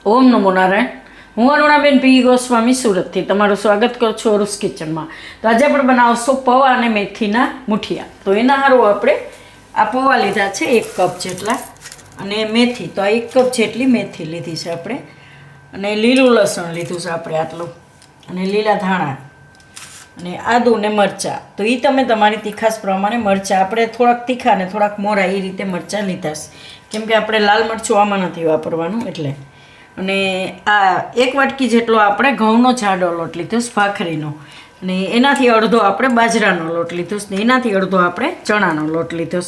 ઓમ નમો નારાયણ. હું અરુણાબેન પી ગોસ્વામી સુરતથી તમારું સ્વાગત કરું છું અરુસ કિચનમાં. તો આજે આપણે બનાવશું પૌવા અને મેથીના મુઠિયા. તો એના હારું આપણે આ પૌવા લીધા છે 1 કપ જેટલા, અને મેથી તો આ 1 કપ જેટલી મેથી લીધી છે આપણે, અને લીલું લસણ લીધું છે આપણે આટલું, અને લીલા ધાણા, અને આદું ને મરચાં. તો એ તમે તમારી તીખાસ પ્રમાણે મરચાં, આપણે થોડાક તીખા ને થોડાક મોરા એ રીતે મરચાં લીધા છે, કેમ કે આપણે લાલ મરચું આમાં નથી વાપરવાનું એટલે. અને આ 1 વાટકી જેટલો આપણે ઘઉંનો જાડો લોટ લીધો ભાખરીનો, અને એનાથી અડધો આપણે બાજરાનો લોટ લીધો ને એનાથી અડધો આપણે ચણાનો લોટ લીધો.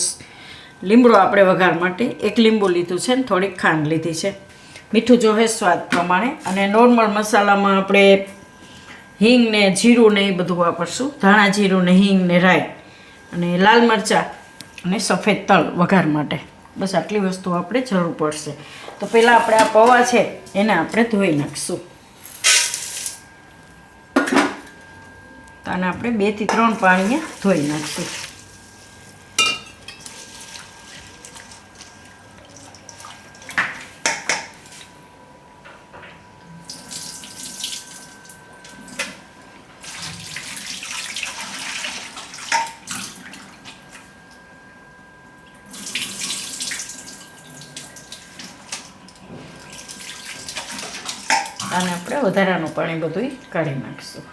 લીમડો આપણે વઘાર માટે 1 લીંબુ લીધું છે ને થોડીક ખાંડ લીધી છે. મીઠું જોહે સ્વાદ પ્રમાણે. અને નોર્મલ મસાલામાં આપણે હિંગ ને જીરું ને એ બધું વાપરશું, ધાણા જીરું ને હિંગ ને રાઈ, અને લાલ મરચાં અને સફેદ તલ વઘાર માટે. બસ આટલી વસ્તુ આપણે જરૂર પડશે. તો પહેલાં આપણે આ પૌવા છે એને આપણે ધોઈ નાખીશું. તો આને આપણે 2 થી 3 પાણીએ ધોઈ નાખીશું. અને આપણે વધારાનું પાણી બધું કાઢી નાખીશું.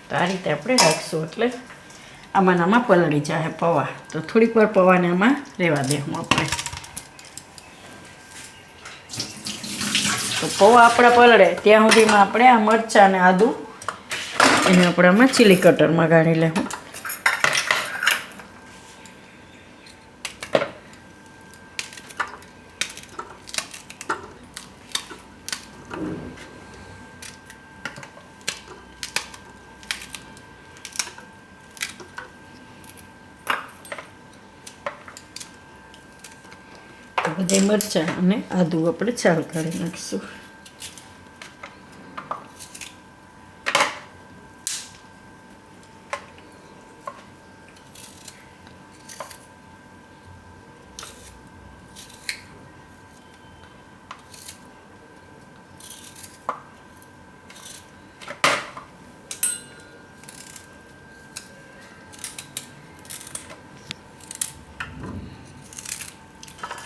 તો આ રીતે આપણે રાખીશું એટલે આમાં પલળી જાય પૌવા. તો થોડીક વાર પૌવાને આમાં રહેવા દેવું આપણે. તો પૌવા આપણા પલળે ત્યાં સુધીમાં આપણે આ મરચાં અને આદું એને આપણે આમાં ચીલી કટરમાં ગાળી લેવું. બધા મરચાં અને આદું આપણે છાલ કાઢી નાખીશું.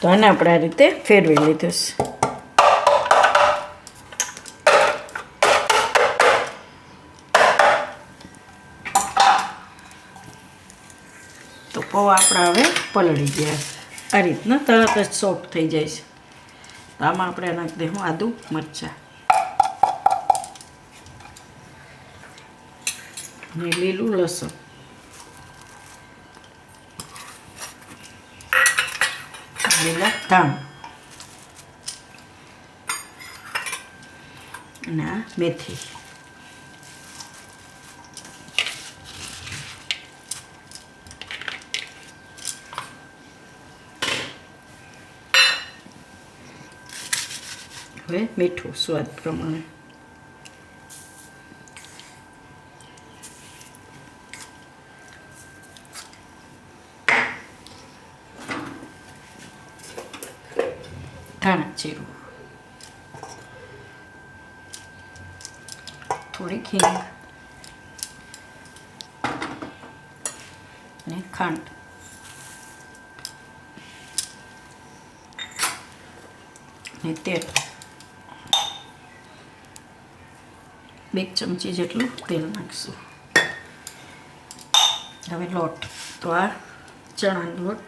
તો આને આપણે આ રીતે ફેરવી લીધું છે. તો પૌવા આપણા હવે પલળી ગયા. આ રીતના તરત જ સોફ્ટ થઈ જાય છે. તો આમાં આપણે નાખી દઈશું આદું મરચાં અને લીલું લસણ, લીલા ધાણા, અને આ મેથી. હવે મીઠું સ્વાદ પ્રમાણે. ધાણા જીરું, થોડીક હિંગ અને ખાંડ, અને તેલ 2 ચમચી જેટલું તેલ નાખીશું. હવે લોટ, તો આ ચણાનો લોટ,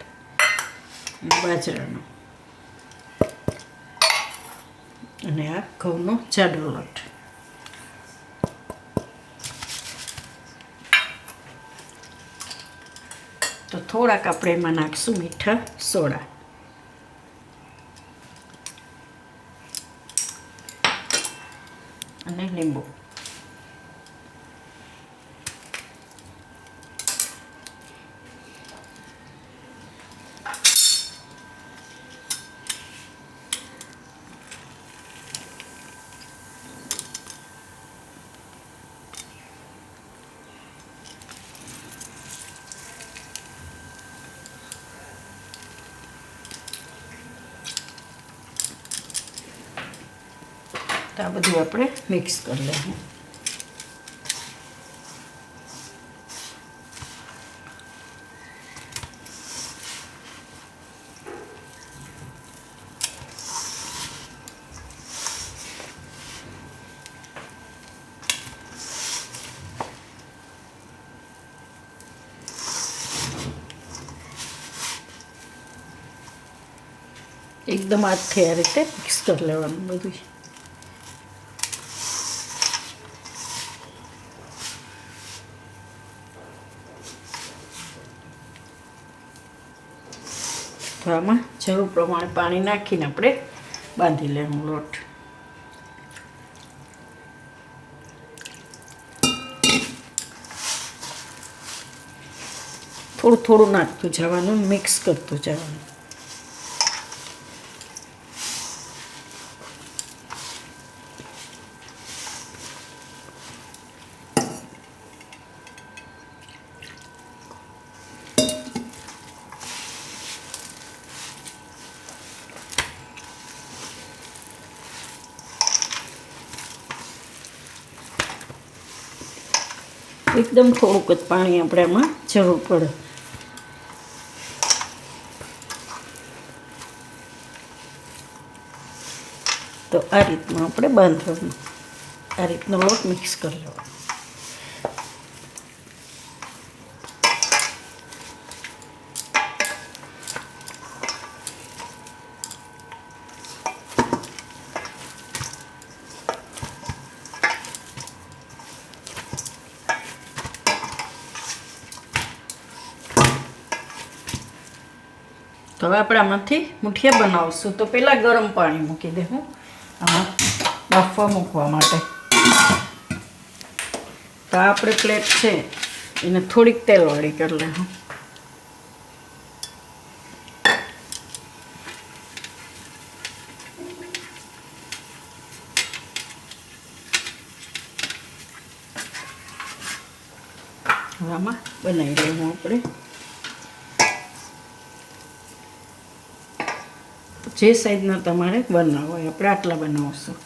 બાજરાનો, અને આ ઘઉંનો જાડો લોટ. તો થોડાક આપણે એમાં નાખીશું મીઠા સોડા, અને લીંબુ. તો આ બધું આપણે મિક્સ કરી લઈશું. એકદમ હાથથી આ રીતે મિક્સ કરી લેવાનું બધું. તો આમાં જરૂર પ્રમાણે પાણી નાખીને આપણે બાંધી લેવું લોટ. થોડું થોડું નાખતું જવાનું, મિક્સ કરતું જવાનું. એકદમ થોડુંક જ પાણી આપણે આમાં જરૂર પડે. તો આ રીતનું આપણે બાંધવાનું, આ રીતનો લોટ મિક્સ કરી લેવાનો. તો હવે આપણે આમાંથી મુઠિયા બનાવશું. તો પહેલાં ગરમ પાણી મૂકી દઉં આમાં બાફવા મૂકવા માટે. તો આપણે પ્લેટ છે એને થોડીક તેલવાળી કરી લઉં. હવે આમાં બનાવી લઉં આપણે. જે સાઈઝના તમારે બનાવવા હોય આપણે આટલા બનાવશું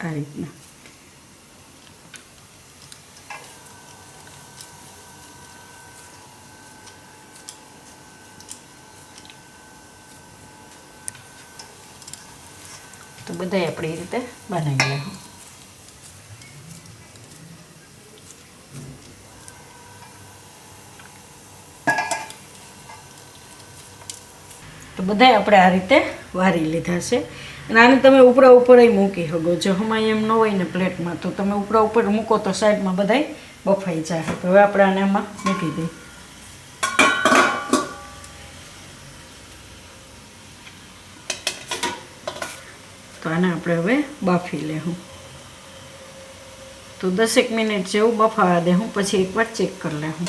આ રીતના. તો બધાય આપણે એ રીતે બનાવી લઈશું. તો બધાય આપણે આ રીતે વારી લીધા છે. અને આને તમે ઉપરા ઉપર મૂકી શકો. જો હમાય એમ ન હોય ને પ્લેટમાં તો તમે ઉપરા ઉપર મૂકો તો સાઈડમાં બધાય બફાઈ જાય. તો હવે આપણે આને આમાં મૂકી દઈએ. તો આને આપણે હવે બાફી લેવું. તો 10 મિનિટ જેવું બફાવા દેવું, પછી એકવાર ચેક કરી લેવું.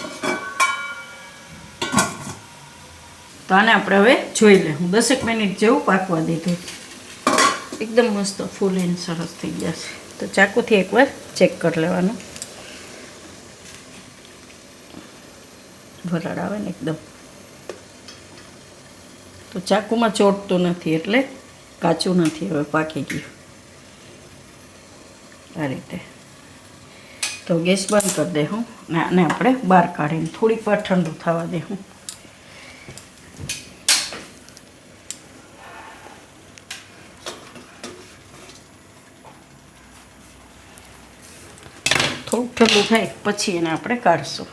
તો આને આપણે હવે જોઈ લેવું. 10 મિનિટ જેવું પાકવા દીધું. એકદમ મસ્ત ફૂલ એન્ડ સરસ થઈ ગયા છે. તો ચાકુથી એકવાર ચેક કરી લેવાનું. વરાળ આવે ને એકદમ. તો ચાકુમાં ચોટતું નથી એટલે કાચું નથી, હવે પાકી ગયું આ રીતે. તો ગેસ બંધ કરી દઉં ને આને આપણે બહાર કાઢીને થોડીક વાર ઠંડુ થવા દઉં. થોડુંક ઠંડુ થાય પછી એને આપણે કાઢશું.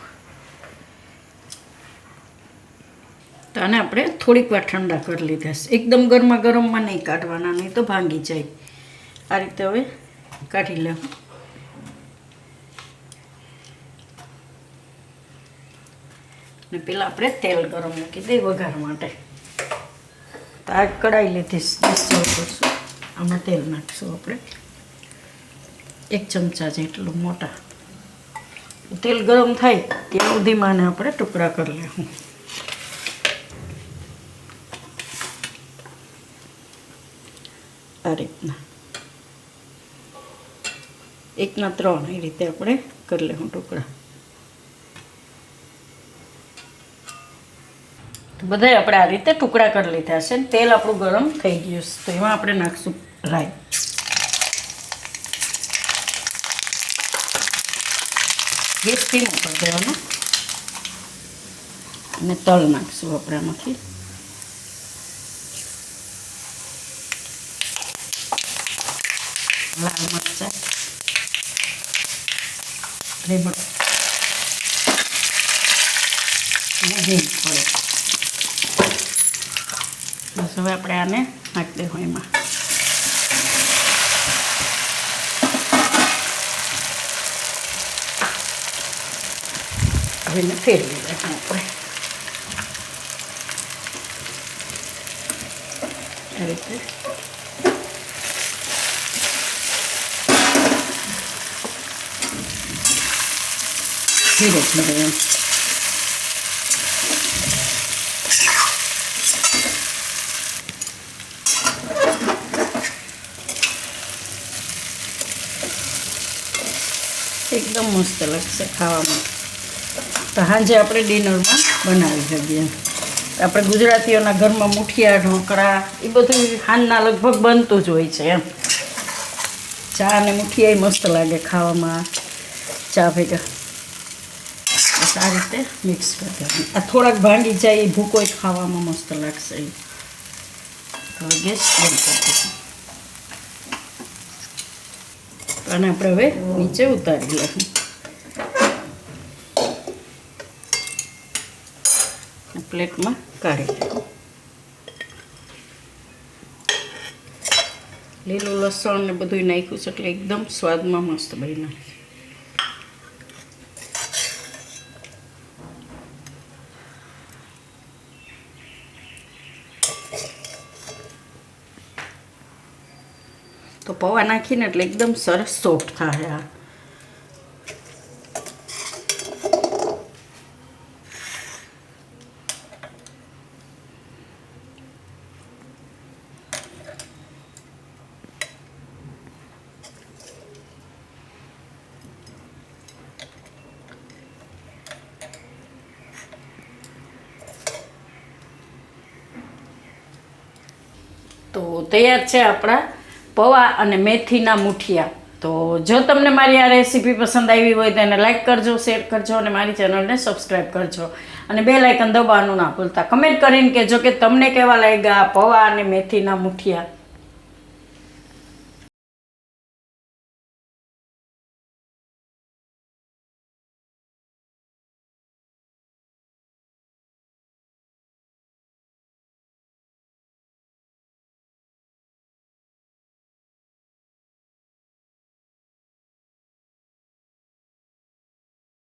તો આને આપણે થોડીક વાર ઠંડા કરી લીધા છે. એકદમ ગરમા ગરમમાં નહીં કાઢવાના, નહીં તો ભાંગી જાય. આ રીતે હવે કાઢી લેવું. ને પહેલાં આપણે તેલ ગરમ મૂકી દઈએ વઘાર માટે. તો આ કઢાઈ લીધી ચાલુ કરશું. આમાં તેલ નાખીશું આપણે 1 ચમચા જેટલું મોટા. તેલ ગરમ થાય ત્યાં સુધીમાં આપણે ટુકડા કરી લેવું. આ રીતના 1 ના 3 એ રીતે આપણે કરી લેવું ટુકડા. બધાય આપણે આ રીતે ટુકડા કરી લીધા છે. તેલ આપણું ગરમ થઈ ગયું છે. તો એમાં આપણે નાખશું રાઈ. ગેસ ધીમો કરી દેવાનો અને તલ નાખશું આપણે આમાંથી. લાલ મરચાં, લીમડો અને હિંગ થોડો. બસ હવે આપણે આને નાખી દઈશું એમાં. હવે એને ફેરવી દઈશું આપણે આ રીતે. ધીરે ધીરે એમ. એકદમ મસ્ત લાગશે ખાવામાં. તો સાંજે આપણે ડિનરમાં બનાવી શકીએ. આપણે ગુજરાતીઓના ઘરમાં મુઠિયા, ઢોકળા એ બધું સાંજના લગભગ બનતું જ હોય છે એમ. ચા અને મુઠિયા મસ્ત લાગે ખાવામાં ચા ભેગા. બસ આ રીતે મિક્સ કરી દેવાનું. આ થોડાક ભાંગી જાય એ ભૂકો ખાવામાં મસ્ત લાગશે. તો ગેસ બંધ કરી દઈશું. અને આપણે હવે નીચે ઉતારી લઈશું. પ્લેટમાં કાઢી લઈશું. લીલું લસણ ને બધું નાખ્યું છે એટલે એકદમ સ્વાદમાં મસ્ત બન્યું. તો પૌવા નાખીને એટલે એકદમ સરસ સોફ્ટ થાય. આ તો તૈયાર છે આપણા પૌવા અને મેથીના મુઠિયા. તો જો તમને મારી આ રેસીપી પસંદ આવી હોય તો એને લાઈક કરજો, શેર કરજો અને મારી ચેનલને સબસ્ક્રાઈબ કરજો અને બેલ આઇકન દબાવવાનું ના ભૂલતા. કમેન્ટ કરીને કહેજો કે તમને કેવા લાગ્યા પૌવા અને મેથીના મુઠિયા.